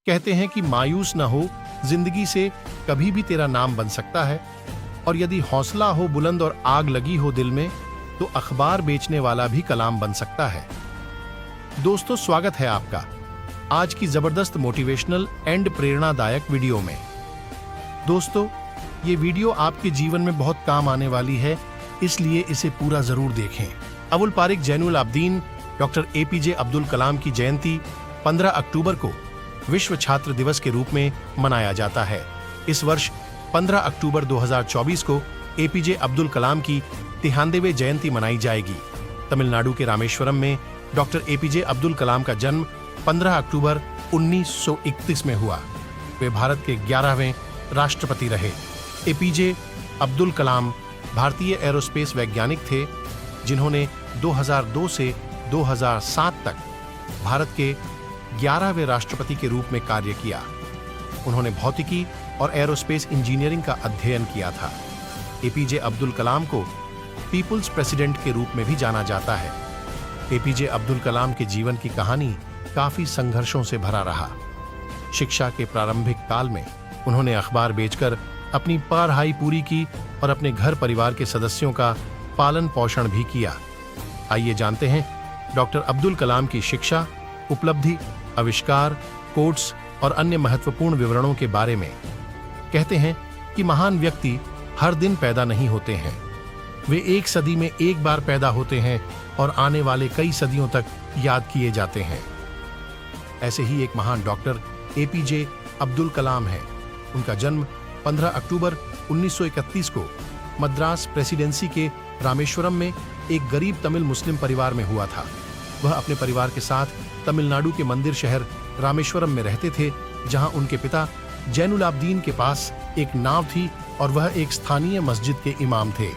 कहते हैं कि मायूस न हो, जिंदगी से कभी भी तेरा नाम बन सकता है, और यदि हौसला हो बुलंद और आग लगी हो दिल में, तो अखबार बेचने वाला भी कलाम बन सकता है। दोस्तों, स्वागत है आपका आज की जबरदस्त मोटिवेशनल एंड प्रेरणादायक वीडियो में। दोस्तों, ये वीडियो आपके जीवन में बहुत काम आने वाली है, इसलिए इसे पूरा जरूर देखें। अबुल पारिक जैनुल आबदीन डॉक्टर एपीजे अब्दुल कलाम की जयंती 15 अक्टूबर को विश्व छात्र दिवस के रूप में मनाया जाता है। इस वर्ष 15 अक्टूबर 2024 को एपीजे अब्दुल कलाम की 93वीं जयंती मनाई जाएगी। तमिलनाडु के रामेश्वरम में डॉक्टर एपीजे अब्दुल कलाम का जन्म 15 अक्टूबर 1931 में हुआ। वे भारत के 11वें राष्ट्रपति रहे। एपीजे अब्दुल कलाम भारतीय एरोस्पेस वैज्ञानिक थे, जिन्होंने 2002 से 2007 तक भारत के 11वें राष्ट्रपति के रूप में कार्य किया। उन्होंने भौतिकी और एरोस्पेस इंजीनियरिंग का अध्ययन किया था। एपीजे अब्दुल कलाम को पीपुल्स प्रेसिडेंट के रूप में भी जाना जाता है। एपीजे अब्दुल कलाम के जीवन की कहानी काफी संघर्षों से भरा रहा। शिक्षा के प्रारंभिक काल में उन्होंने अखबार बेचकर अपनी पढ़ाई पूरी की और अपने घर परिवार के सदस्यों का पालन पोषण भी किया। आइए जानते हैं डॉक्टर अब्दुल कलाम की शिक्षा, उपलब्धि, आविष्कार, कोट्स और अन्य महत्वपूर्ण विवरणों के बारे में। कहते हैं कि महान व्यक्ति हर दिन पैदा नहीं होते हैं, वे एक सदी में एक बार पैदा होते हैं और आने वाले कई सदियों तक याद किए जाते हैं। ऐसे ही एक महान डॉक्टर एपीजे अब्दुल कलाम हैं। उनका जन्म 15 अक्टूबर 1931 को मद्रास प्रेसिडेंसी के रामेश्वरम में एक गरीब तमिल मुस्लिम परिवार में हुआ था। वह अपने परिवार के साथ तमिलनाडु के मंदिर शहर रामेश्वरम में रहते थे, जहां उनके पिता जैनुल आबदीन के पास एक नाव थी और वह एक स्थानीय मस्जिद के इमाम थे।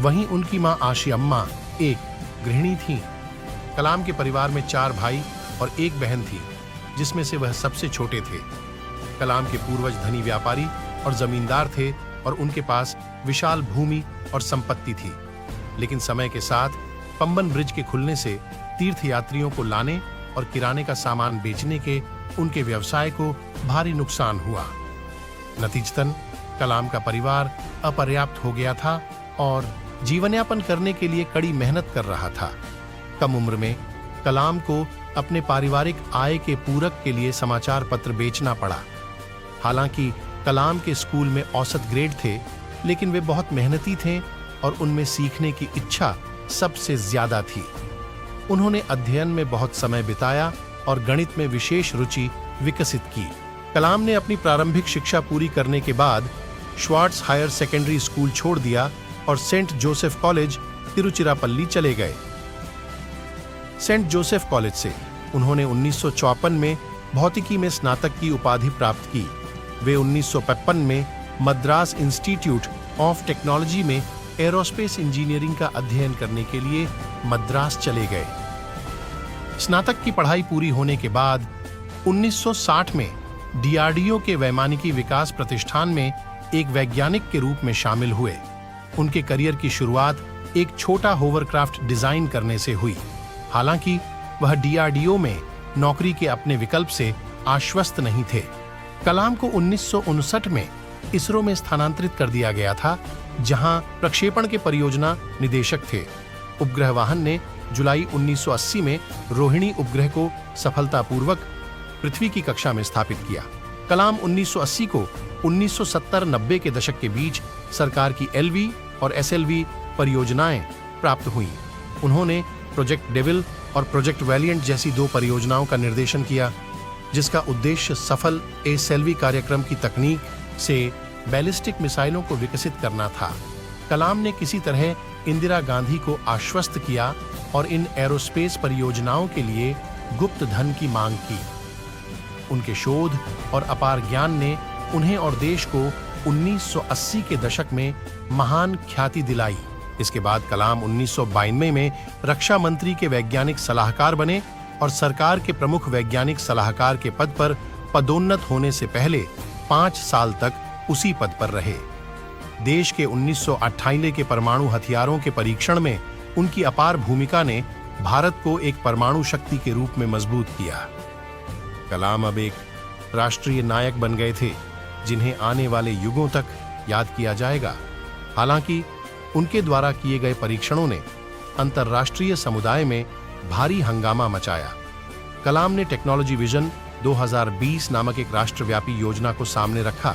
वहीं उनकी मां आशी अम्मा एक गृहिणी थीं। कलाम के परिवार में 4 भाई और एक बहन थी, जिसमें से वह सबसे छोटे थे। कलाम के पूर्वज धनी व्यापारी और जमींदार थे और उनके पास विशाल भूमि और संपत्ति थी। लेकिन समय के साथ पंबन ब्रिज के खुलने से तीर्थयात्रियों को लाने और किराने का सामान बेचने के उनके व्यवसाय को भारी नुकसान हुआ। नतीजतन कलाम का परिवार अपर्याप्त हो गया था और जीवनयापन करने के लिए कड़ी मेहनत कर रहा था। कम उम्र में कलाम को अपने पारिवारिक आय के पूरक के लिए समाचार पत्र बेचना पड़ा। हालांकि कलाम के स्कूल में औसत ग्रेड थे, लेकिन वे बहुत मेहनती थे और उनमें सीखने की इच्छा सबसे ज्यादा थी। उन्होंने अध्ययन में बहुत समय बिताया और गणित में विशेष रुचि विकसित की। कलाम ने अपनी प्रारंभिक शिक्षा पूरी करने के बाद श्वार्ट्स हायर सेकेंडरी स्कूल छोड़ दिया और सेंट जोसेफ कॉलेज तिरुचिरापल्ली चले गए। सेंट जोसेफ कॉलेज से उन्होंने 1954 में भौतिकी में स्नातक की उपाधि प्राप्त की। वे 1955 में मद्रास इंस्टीट्यूट ऑफ टेक्नोलॉजी में एरोस्पेस इंजीनियरिंग का अध्ययन करने के लिए मद्रास चले गए। स्नातक की पढ़ाई पूरी होने के बाद 1960 में डीआरडीओ के वैमानिकी विकास प्रतिष्ठान में एक वैज्ञानिक के रूप में शामिल हुए। उनके करियर की शुरुआत एक छोटा होवरक्राफ्ट डिजाइन करने से हुई। हालांकि वह डीआरडीओ में नौकरी के अपने विकल्प से आश्वस्त नहीं थे। कलाम को 1959 में इसरो में स्थानांतरित कर दिया गया था, जहां प्रक्षेपण के परियोजना निदेशक थे। उपग्रह वाहन ने जुलाई 1980 में रोहिणी उपग्रह को सफलतापूर्वक पृथ्वी की कक्षा में स्थापित किया। कलाम 1980 को 1970-90 के दशक के बीच सरकार की एलवी और एसएलवी परियोजनाएं प्राप्त हुईं। उन्होंने प्रोजेक्ट डेविल और प्रोजेक्ट वैलिएंट जैसी 2 परियोजनाओं का निर्देशन किया, जिसका उद्देश्य सफल एसएलवी कार्यक्रम की तकनीक से बैलिस्टिक मिसाइलों को विकसित करना था। कलाम ने किसी तरह इंदिरा गांधी को आश्वस्त किया और इन एरोस्पेस परियोजनाओं के लिए गुप्त धन की मांग की। उनके शोध और अपार ज्ञान ने उन्हें और देश को 1980 के दशक में महान ख्याति दिलाई। इसके बाद कलाम 1992 में रक्षा मंत्री के वैज्ञानिक सलाहकार बने और सरकार के प्रमुख वैज्ञानिक सलाहकार के पद पर पदोन्नत होने से पहले 5 साल तक उसी पद पर रहे। देश के 1998 के परमाणु हथियारों के परीक्षण में उनकी अपार भूमिका ने भारत को एक परमाणु शक्ति के रूप में मजबूत किया। कलाम अब एक राष्ट्रीय नायक बन गए थे, जिन्हें आने वाले युगों तक याद किया जाएगा। हालांकि उनके द्वारा किए गए परीक्षणों ने अंतर्राष्ट्रीय समुदाय में भारी हंगामा मचाया। कलाम ने टेक्नोलॉजी विजन 2020 नामक एक राष्ट्रव्यापी योजना को सामने रखा,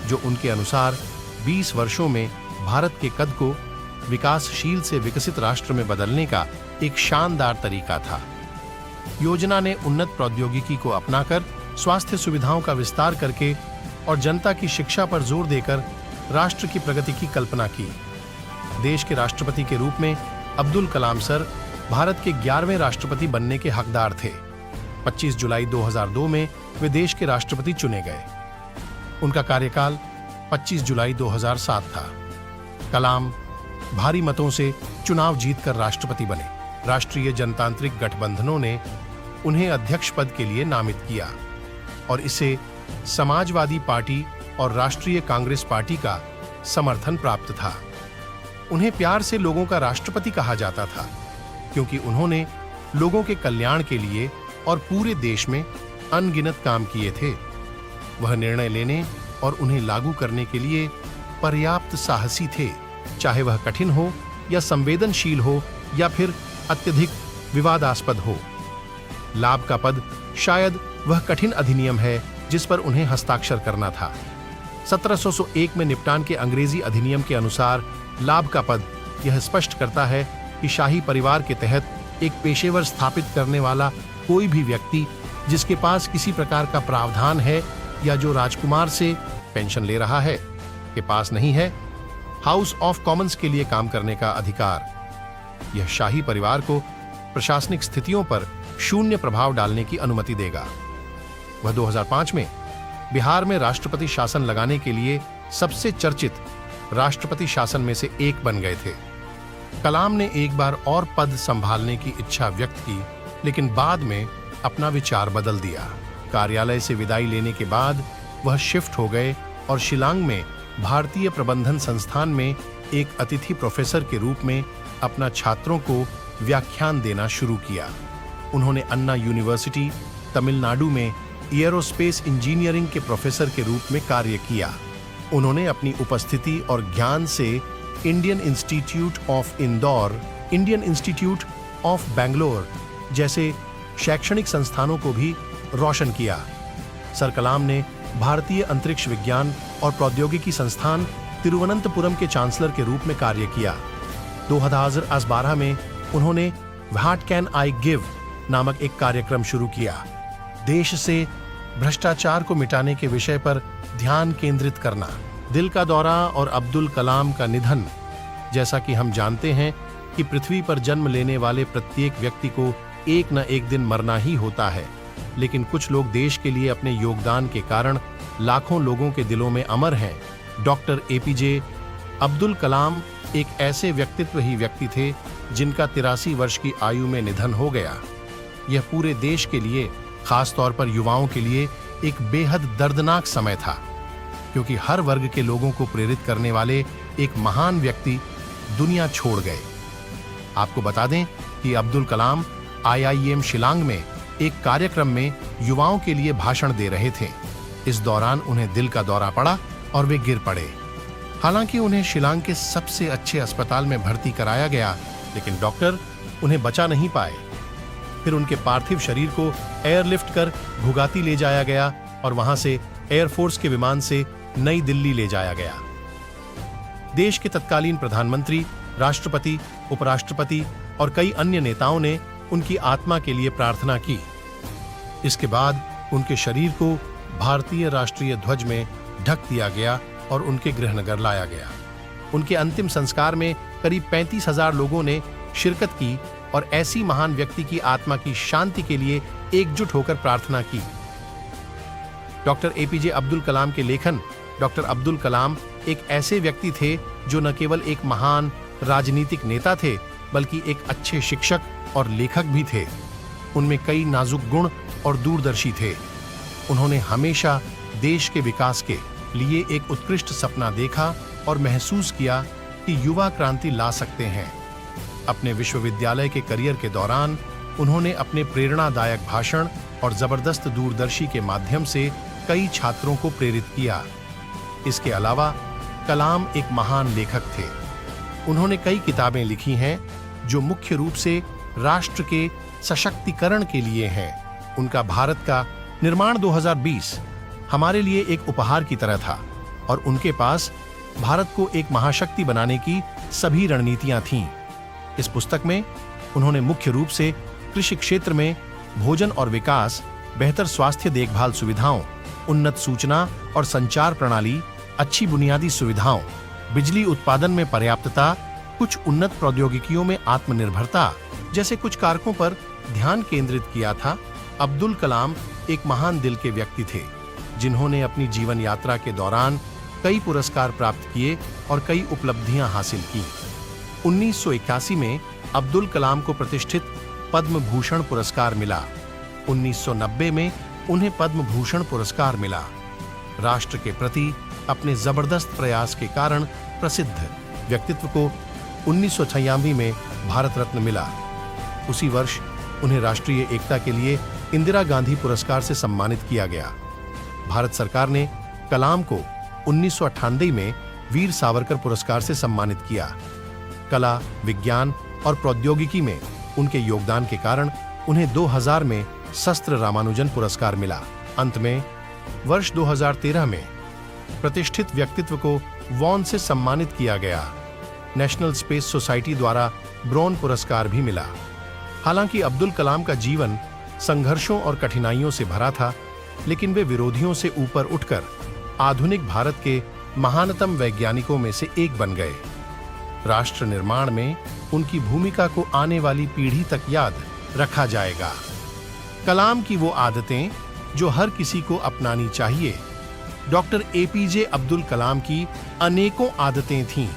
जो उनके अनुसार 20 वर्षों में भारत के कद को विकासशील से विकसित राष्ट्र में बदलने का एक शानदार तरीका था। योजना ने उन्नत प्रौद्योगिकी को अपनाकर, स्वास्थ्य सुविधाओं का विस्तार करके और जनता की शिक्षा पर जोर देकर राष्ट्र की प्रगति की कल्पना की। देश के राष्ट्रपति के रूप में अब्दुल कलाम सर भारत के 11वें राष्ट्रपति बनने के हकदार थे। 25 जुलाई 2002 में वे देश के राष्ट्रपति चुने गए। उनका कार्यकाल 25 जुलाई 2007 था। कलाम भारी मतों से चुनाव जीतकर राष्ट्रपति बने। राष्ट्रीय जनतांत्रिक गठबंधनों ने उन्हें अध्यक्ष पद के लिए नामित किया और इसे समाजवादी पार्टी और राष्ट्रीय कांग्रेस पार्टी का समर्थन प्राप्त था। उन्हें प्यार से लोगों का राष्ट्रपति कहा जाता था, क्योंकि उन्होंने लोगों के कल्याण के लिए और पूरे देश में अनगिनत काम किए थे। वह निर्णय लेने और उन्हें लागू करने के लिए पर्याप्त साहसी थे, चाहे वह कठिन हो या संवेदनशील हो या फिर अत्यधिक विवादास्पद हो। लाभ का पद शायद वह कठिन अधिनियम है जिस पर उन्हें हस्ताक्षर करना था। 1701 में निपटान के अंग्रेजी अधिनियम के अनुसार लाभ का पद यह स्पष्ट करता है कि शाही परिवार के तहत एक पेशेवर स्थापित करने वाला कोई भी व्यक्ति जिसके पास किसी प्रकार का प्रावधान है या जो राजकुमार से पेंशन ले रहा है, के पास नहीं है हाउस ऑफ कॉमन्स के लिए काम करने का अधिकार। यह शाही परिवार को प्रशासनिक स्थितियों पर शून्य प्रभाव डालने की अनुमति देगा। वह 2005 में बिहार में राष्ट्रपति शासन लगाने के लिए सबसे चर्चित राष्ट्रपति शासन में से एक बन गए थे। कलाम ने एक बार और पद संभालने की इच्छा व्यक्त की, लेकिन बाद में अपना विचार बदल दिया। कार्यालय से विदाई लेने के बाद वह शिफ्ट हो गए और शिलांग में भारतीय प्रबंधन संस्थान में एक अतिथि प्रोफेसर के रूप में अपना छात्रों को व्याख्यान देना शुरू किया। उन्होंने अन्ना यूनिवर्सिटी, तमिलनाडु में एयरोस्पेस इंजीनियरिंग के प्रोफेसर के रूप में कार्य किया। उन्होंने अपनी उपस्थिति और ज्ञान से Indian institute of Indore, Indian institute of Bangalore जैसे शैक्षणिक संस्थानों को भी रोशन किया। सर कलाम ने भारतीय अंतरिक्ष विज्ञान और प्रौद्योगिकी संस्थान तिरुवनंतपुरम के चांसलर के रूप में कार्य किया। 2012 में उन्होंने व्हाट कैन आई गिव नामक एक कार्यक्रम शुरू किया। देश से भ्रष्टाचार को मिटाने के विषय पर ध्यान केंद्रित करना। दिल का दौरा और अब्दुल कलाम का निधन। जैसा कि हम जानते हैं कि पृथ्वी पर जन्म लेने वाले प्रत्येक व्यक्ति को एक न एक दिन मरना ही होता है, लेकिन कुछ लोग देश के लिए अपने योगदान के कारण लाखों लोगों के दिलों में अमर हैं। डॉक्टर एपीजे अब्दुल कलाम एक ऐसे व्यक्ति थे जिनका 83 वर्ष की आयु में निधन हो गया। यह पूरे देश के लिए, खास तौर पर युवाओं के लिए एक बेहद दर्दनाक समय था, क्योंकि हर वर्ग के लोगों को प्रेरित करने वाले एक महान व्यक्ति दुनिया छोड़ गए। आपको बता दें कि अब्दुल कलाम IIM शिलांग में एक कार्यक्रम में युवाओं के लिए भाषण दे रहे थे। इस दौरान उन्हें दिल का दौरा पड़ा और वे गिर पड़े। हालांकि उन्हें शिलांग के सबसे अच्छे अस्पताल में भर्ती कराया गया, लेकिन डॉक्टर उन्हें बचा नहीं पाए। फिर उनके पार्थिव शरीर को एयरलिफ्ट कर गुवाहाटी ले जाया गया और वहां से एयरफोर्स के विमान से नई दिल्ली ले जाया गया। देश के तत्कालीन प्रधानमंत्री, राष्ट्रपति, उपराष्ट्रपति और कई अन्य नेताओं ने उनकी आत्मा के लिए प्रार्थना की। इसके बाद उनके शरीर को भारतीय राष्ट्रीय ध्वज में ढक दिया गया और उनके गृहनगर लाया गया। उनके अंतिम संस्कार में करीब 35,000 लोगों ने शिरकत की और ऐसी महान व्यक्ति की आत्मा की शांति के लिए एकजुट होकर प्रार्थना की। डॉक्टर एपीजे अब्दुल कलाम के लेखन। डॉक्टर अब्दुल कलाम एक ऐसे व्यक्ति थे जो न केवल एक महान राजनीतिक नेता थे, बल्कि एक अच्छे शिक्षक और लेखक भी थे। उनमें कई नाजुक गुण और दूरदर्शी थे। उन्होंने हमेशा देश के विकास के लिए एक उत्कृष्ट सपना देखा और महसूस किया कि युवा क्रांति ला सकते हैं। अपने विश्वविद्यालय के करियर के दौरान उन्होंने अपने प्रेरणादायक भाषण और जबरदस्त दूरदर्शी के माध्यम से कई छात्रों को प्रेरित किया। इसके अलावा कलाम एक महान लेखक थे। उन्होंने कई किताबें लिखी हैं जो मुख्य रूप से राष्ट्र के सशक्तिकरण के लिए हैं। उनका भारत का निर्माण 2020 हमारे लिए एक उपहार की तरह था और उनके पास भारत को एक महाशक्ति बनाने की सभी रणनीतियां थीं। इस पुस्तक में उन्होंने मुख्य रूप से कृषि क्षेत्र में भोजन और विकास, बेहतर स्वास्थ्य देखभाल सुविधाओं, उन्नत सूचना और संचार प्रणाली, अच्छी बुनियादी सुविधाओं, बिजली उत्पादन में पर्याप्तता, कुछ उन्नत प्रौद्योगिकियों में आत्मनिर्भरता जैसे कुछ कारकों पर ध्यान केंद्रित किया था। अब्दुल कलाम एक महान दिल के व्यक्ति थे जिन्होंने अपनी जीवन यात्रा के दौरान कई पुरस्कार प्राप्त किए और कई उपलब्धियां हासिल की। 1981 में अब्दुल कलाम को प्रतिष्ठित पद्म भूषण पुरस्कार मिला। 1990 में उन्हें पद्म भूषण पुरस्कार मिला। राष्ट्र के प्रति अपने जबरदस्त प्रयास के कारण प्रसिद्ध व्यक्तित्व को 1996 में भारत रत्न मिला। उसी वर्ष उन्हें राष्ट्रीय एकता के लिए इंदिरा गांधी पुरस्कार से सम्मानित किया गया। भारत सरकार ने कलाम को 1998 में वीर सावरकर पुरस्कार से सम्मानित किया। कला, विज्ञान और प्रौद्योगिकी में उनके योगदान के कारण उन्हें 2000 में शस्त्र रामानुजन पुरस्कार मिला। अंत में वर्ष 2013 में प्रतिष्ठित व्यक्तित्व को वॉन से सम्मानित किया गया। नेशनल स्पेस सोसाइटी द्वारा ब्रोन पुरस्कार भी मिला। हालांकि अब्दुल कलाम का जीवन संघर्षों और कठिनाइयों से भरा था, लेकिन वे विरोधियों से ऊपर उठकर आधुनिक भारत के महानतम वैज्ञानिकों में से एक बन गए। राष्ट्र निर्माण में उनकी भूमिका को आने वाली पीढ़ी तक याद रखा जाएगा। कलाम की वो आदतें जो हर किसी को अपनानी चाहिए। डॉक्टर एपीजे अब्दुल कलाम की अनेकों आदतें थीं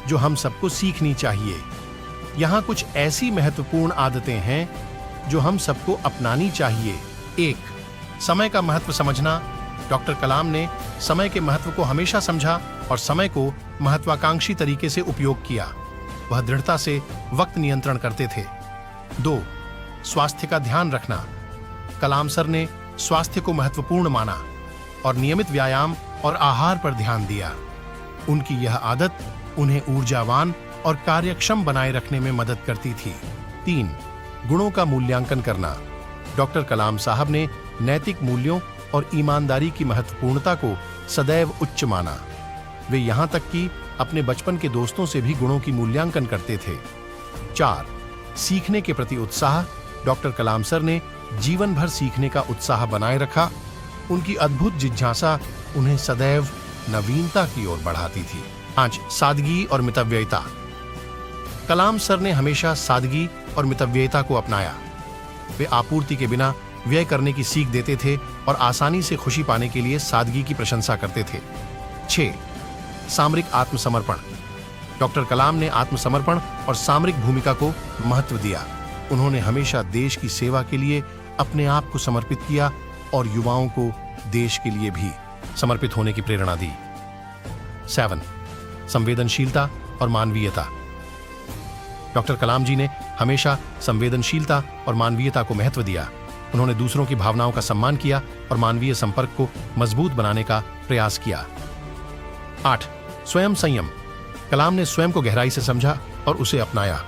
जो हम सबको सीखनी चाहिए। यहाँ कुछ ऐसी महत्वपूर्ण आदतें हैं जो हम सबको अपनानी चाहिए। 1. समय का महत्व समझना। डॉक्टर कलाम ने समय के महत्व को हमेशा समझा और समय को महत्वाकांक्षी तरीके से उपयोग किया। वह दृढ़ता से वक्त नियंत्रण करते थे। 2. स्वास्थ्य का ध्यान रखना। कलाम सर ने स्वास्थ्य को महत्वपूर्ण माना और नियमित व्यायाम और आहार पर ध्यान दिया। उनकी यह आदत उन्हें ऊर्जावान और कार्यक्षम बनाए रखने में मदद करती थी। 3. गुणों का मूल्यांकन करना। डॉक्टर कलाम साहब ने नैतिक मूल्यों और ईमानदारी की महत्वपूर्णता को सदैव उच्च माना। वे यहाँ तक कि अपने बचपन के दोस्तों से भी गुणों की मूल्यांकन करते थे। 4. सीखने के प्रति उत्साह। डॉक्टर कलाम सर ने जीवन भर सीखने का उत्साह बनाए रखा। उनकी अद्भुत जिज्ञासा उन्हें सदैव नवीनता की ओर बढ़ाती थी। 5. सादगी और मितव्ययिता। कलाम सर ने हमेशा सादगी और मितव्ययिता को अपनाया। वे आपूर्ति के बिना व्यय करने की सीख देते थे और आसानी से खुशी पाने के लिए सादगी की प्रशंसा करते थे। 6. सामरिक आत्मसमर्पण। डॉक्टर कलाम ने आत्मसमर्पण और सामरिक भूमिका को महत्व दिया। उन्होंने हमेशा देश की सेवा के लिए अपने आप को समर्पित किया और युवाओं को देश के लिए भी समर्पित होने की प्रेरणा दी। 7. संवेदनशीलता और मानवीयता। डॉक्टर कलाम जी ने हमेशा संवेदनशीलता और मानवीयता को महत्व दिया। उन्होंने दूसरों की भावनाओं का सम्मान किया और मानवीय संपर्क को मजबूत बनाने का प्रयास किया। 8. स्वयं संयम। कलाम ने स्वयं को गहराई से समझा और उसे अपनाया।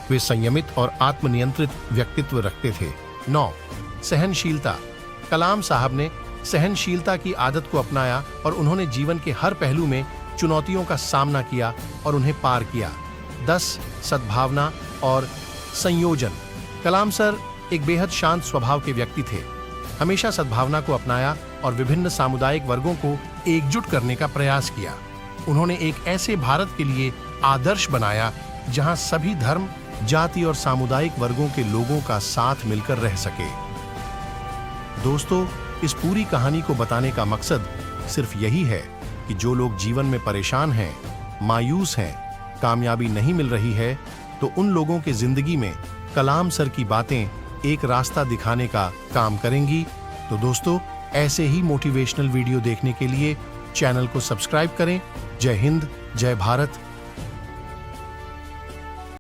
वे संयमित और आत्मनियंत्रित व्यक्तित्व रखते थे। 9. सहनशीलता। कलाम साहब ने सहनशीलता की आदत को अपनाया और उन्होंने जीवन के हर पहलू में चुनौतियों का सामना किया और उन्हें पार किया। 10. सद्भावना और संयोजन। कलाम सर एक बेहद शांत स्वभाव के व्यक्ति थे। हमेशा सद्भावना को अपनाया और विभिन्न सामुदायिक वर्गों को एकजुट करने का प्रयास किया। उन्होंने एक ऐसे भारत के लिए आदर्श बनाया जहां सभी धर्म, जाति और सामुदायिक वर्गों के लोगों का साथ मिलकर रह सके। दोस्तों, इस पूरी कहानी को बताने का मकसद सिर्फ यही है कि जो लोग जीवन में परेशान हैं, मायूस हैं, कामयाबी नहीं मिल रही है, तो उन लोगों के जिंदगी में कलाम सर की बातें एक रास्ता दिखाने का काम करेंगी। तो दोस्तों, ऐसे ही मोटिवेशनल वीडियो देखने के लिए चैनल को सब्सक्राइब करें। जय हिंद, जय भारत,